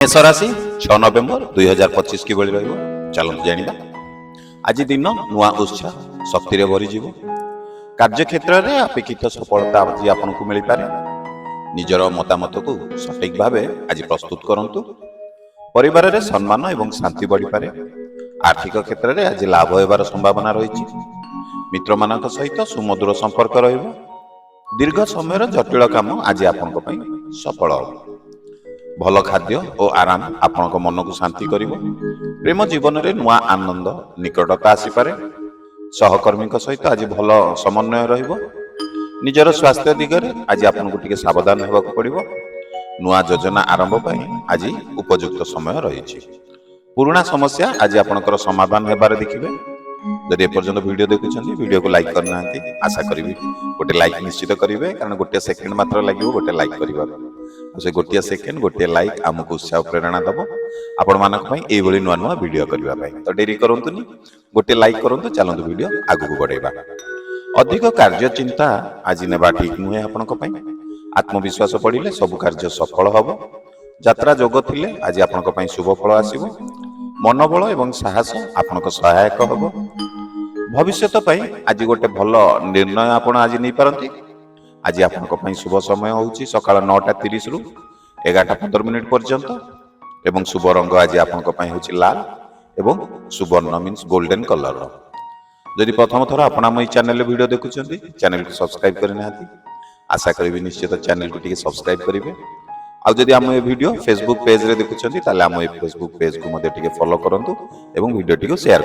मेष राशि 6 नवेम्बर 2025 की भली रहिबो। चलନ୍ତୁ जानिबा आज दिन नुआ उत्साह शक्ति रे भरी जीवो। कार्य क्षेत्र रे अपेक्षित सफलता आज आपनको मिली पारे। निजर मतामत को सटीक भावे आज प्रस्तुत करंतु। परिवार रे सम्मान एवं शांति बढ़ी पारे। आर्थिक क्षेत्र रे आज लाभ हेबार संभावना रहिछि। मित्र मानक सहित सुमधुर संपर्क रहिबो। दीर्घ समय जटिल काम आज आपनको पई सफल हो। भल खाद्य और आराम आपनक मन को शांति करिवो। प्रेम जीवन रे नुआ आनंद निकटता आसी पारे। सहकर्मी सहित आज भल समन्वय रहिबो। निजर स्वास्थ्य दिगरे आज आपनको टिके सावधान हेबाक पड़िबो। नुआ योजना आरंभ पई आज उपयुक्त समय रहिछि। पुराना समस्या आज आपनकर समाधान हेबार देखिबे। यदि एपर्यंत वीडियो देखुछन्ती वीडियो को लाइक करना आशा करी गोटे लाइक निश्चित करेंगे कारण गोटे सेकेंड मात्र लगे गोटे लाइक करने से गोटे सेकेंड गोटे लाइक आमको उत्साह प्रेरणा दब आपण मानक ये नुआ नुआ वीडियो करने तो डेरी करंतुनी गोटे लाइक करंतु चलंतु वीडियो आगु बढ़ेबा। अधिक कार्य चिंता आज नेबा ठीक नुहे आपनक पई। आत्मविश्वास पड़िले सब कार्य सफल हबो। यात्रा जोग थिले आज आपनक पई शुभ फल आसीबो। मनोबल एवं साहस आपनक सहायक हबो। भविष्यत पई आज गोटे भल निर्णय आपण आज नहीं पारंती। आज आपनक पई शुभ समय होउची सकाळ 9:30 रु 11:15 पर्यंत एवं शुभ रंग आज आपनक पई होउची लाल एवं सुवर्ण मीन्स गोल्डन कलर। यदि प्रथम थर आपण हम चैनल वीडियो देखुछन्ती चैनल को सब्सक्राइब करना आशा करी निश्चित चैनल को टिके सब्सक्राइब करेंगे। आउ जदि आम ये वीडियो फेसबुक पेज रे देखुछन्ती ताले आम ये फेसबुक पेज को मते टिके फॉलो करंतु एवं वीडियो टिको शेयर